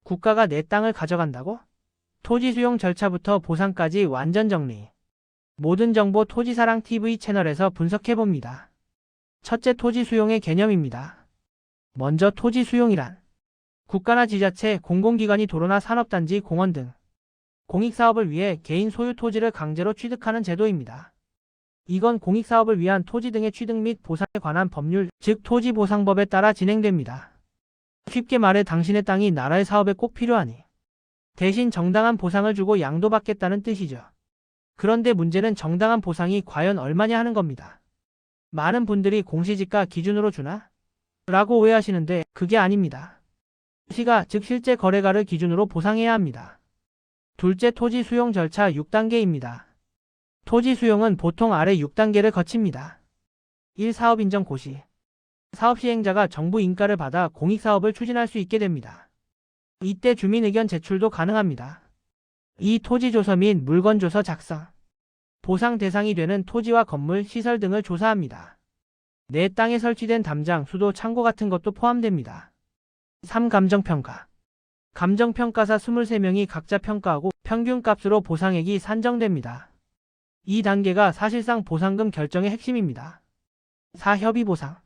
국가가 내 땅을 가져간다고? 토지 수용 절차부터 보상까지 완전 정리. 모든 정보 토지사랑 TV 채널에서 분석해봅니다. 첫째, 토지 수용의 개념입니다. 먼저 토지 수용이란 국가나 지자체, 공공기관이 도로나 산업단지, 공원 등 공익사업을 위해 개인 소유 토지를 강제로 취득하는 제도입니다. 이건 공익사업을 위한 토지 등의 취득 및 보상에 관한 법률, 즉 토지보상법에 따라 진행됩니다. 쉽게 말해 당신의 땅이 나라의 사업에 꼭 필요하니 대신 정당한 보상을 주고 양도받겠다는 뜻이죠. 그런데 문제는 정당한 보상이 과연 얼마냐 하는 겁니다. 많은 분들이 공시지가 기준으로 주나? 라고 오해하시는데 그게 아닙니다. 시가, 즉 실제 거래가를 기준으로 보상해야 합니다. 둘째, 토지 수용 절차 6단계입니다. 토지 수용은 보통 아래 6단계를 거칩니다. 1. 사업 인정 고시. 사업 시행자가 정부 인가를 받아 공익사업을 추진할 수 있게 됩니다. 이때 주민 의견 제출도 가능합니다. 2. 토지 조서 및 물건 조서 작성. 보상 대상이 되는 토지와 건물, 시설 등을 조사합니다. 내 땅에 설치된 담장, 수도, 창고 같은 것도 포함됩니다. 3. 감정평가. 감정평가사 23명이 각자 평가하고 평균값으로 보상액이 산정됩니다. 이 단계가 사실상 보상금 결정의 핵심입니다. 4. 협의보상.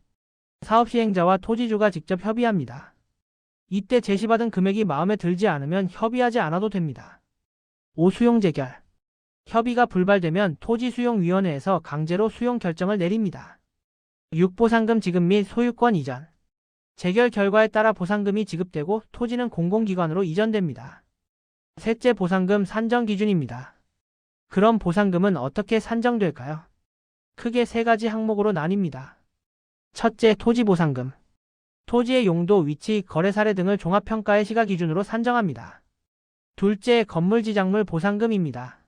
사업 시행자와 토지주가 직접 협의합니다. 이때 제시받은 금액이 마음에 들지 않으면 협의하지 않아도 됩니다. 5. 수용재결. 협의가 불발되면 토지수용위원회에서 강제로 수용 결정을 내립니다. 6. 보상금 지급 및 소유권 이전. 재결 결과에 따라 보상금이 지급되고 토지는 공공기관으로 이전됩니다. 셋째, 보상금 산정 기준입니다. 그럼 보상금은 어떻게 산정될까요? 크게 3가지 항목으로 나뉩니다. 첫째, 토지보상금. 토지의 용도, 위치, 거래 사례 등을 종합평가의 시가 기준으로 산정합니다. 둘째, 건물지작물 보상금입니다.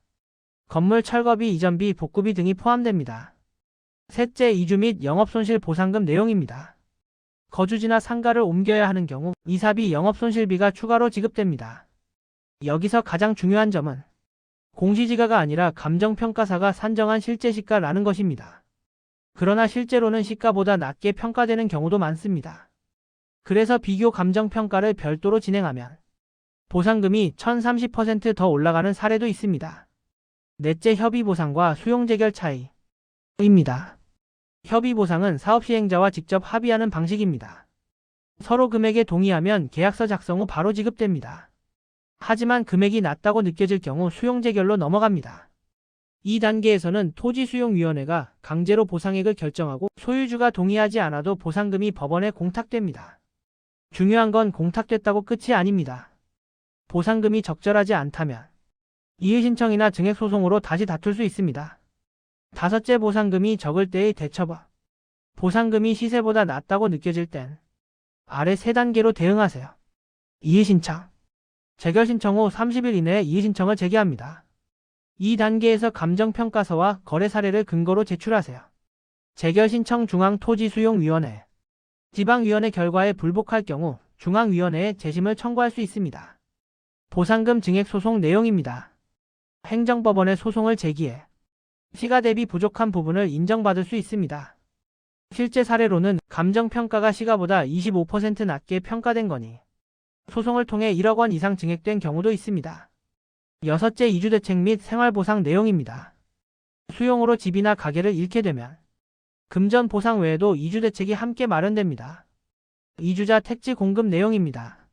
건물 철거비, 이전비, 복구비 등이 포함됩니다. 셋째, 이주 및 영업손실 보상금 내용입니다. 거주지나 상가를 옮겨야 하는 경우 이사비, 영업손실비가 추가로 지급됩니다. 여기서 가장 중요한 점은 공시지가가 아니라 감정평가사가 산정한 실제 시가라는 것입니다. 그러나 실제로는 시가보다 낮게 평가되는 경우도 많습니다. 그래서 비교 감정평가를 별도로 진행하면 보상금이 1030% 더 올라가는 사례도 있습니다. 넷째, 협의보상과 수용재결 차이입니다. 협의보상은 사업시행자와 직접 합의하는 방식입니다. 서로 금액에 동의하면 계약서 작성 후 바로 지급됩니다. 하지만 금액이 낮다고 느껴질 경우 수용재결로 넘어갑니다. 이 단계에서는 토지수용위원회가 강제로 보상액을 결정하고 소유주가 동의하지 않아도 보상금이 법원에 공탁됩니다. 중요한 건 공탁됐다고 끝이 아닙니다. 보상금이 적절하지 않다면 이의신청이나 증액소송으로 다시 다툴 수 있습니다. 다섯째, 보상금이 적을 때의 대처법. 보상금이 시세보다 낮다고 느껴질 땐 아래 3단계로 대응하세요. 이의신청. 재결신청 후 30일 이내에 이의신청을 제기합니다. 이 단계에서 감정평가서와 거래 사례를 근거로 제출하세요. 재결신청 중앙토지수용위원회. 지방위원회 결과에 불복할 경우 중앙위원회에 재심을 청구할 수 있습니다. 보상금 증액소송 내용입니다. 행정법원에 소송을 제기해 시가 대비 부족한 부분을 인정받을 수 있습니다. 실제 사례로는 감정평가가 시가보다 25% 낮게 평가된 거니 소송을 통해 1억 원 이상 증액된 경우도 있습니다. 여섯째, 이주대책 및 생활보상 내용입니다. 수용으로 집이나 가게를 잃게 되면 금전 보상 외에도 이주대책이 함께 마련됩니다. 이주자 택지 공급 내용입니다.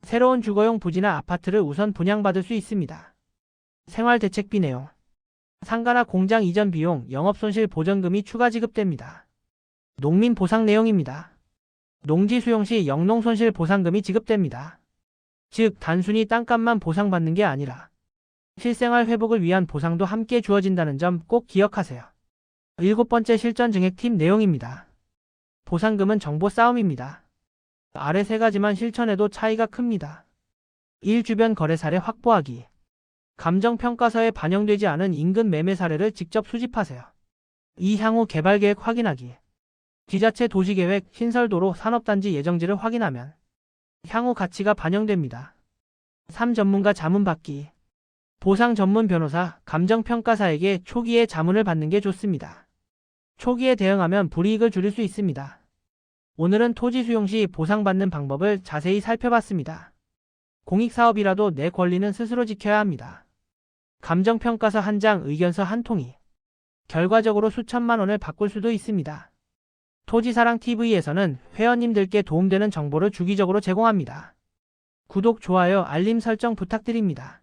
새로운 주거용 부지나 아파트를 우선 분양받을 수 있습니다. 생활대책비 내용. 상가나 공장 이전 비용, 영업손실 보전금이 추가 지급됩니다. 농민 보상 내용입니다. 농지 수용 시 영농손실 보상금이 지급됩니다. 즉 단순히 땅값만 보상받는 게 아니라 실생활 회복을 위한 보상도 함께 주어진다는 점 꼭 기억하세요. 7번째, 실전 증액팁 내용입니다. 보상금은 정보 싸움입니다. 아래 3가지만 실천해도 차이가 큽니다. 1. 주변 거래 사례 확보하기. 감정평가서에 반영되지 않은 인근 매매 사례를 직접 수집하세요. 2. 향후 개발계획 확인하기. 지자체 도시계획, 신설도로, 산업단지 예정지를 확인하면 향후 가치가 반영됩니다. 3. 전문가 자문 받기. 보상 전문 변호사, 감정평가사에게 초기에 자문을 받는 게 좋습니다. 초기에 대응하면 불이익을 줄일 수 있습니다. 오늘은 토지 수용 시 보상받는 방법을 자세히 살펴봤습니다. 공익사업이라도 내 권리는 스스로 지켜야 합니다. 감정평가서 한 장, 의견서 한 통이 결과적으로 수천만 원을 바꿀 수도 있습니다. 토지사랑TV에서는 회원님들께 도움되는 정보를 주기적으로 제공합니다. 구독, 좋아요, 알림 설정 부탁드립니다.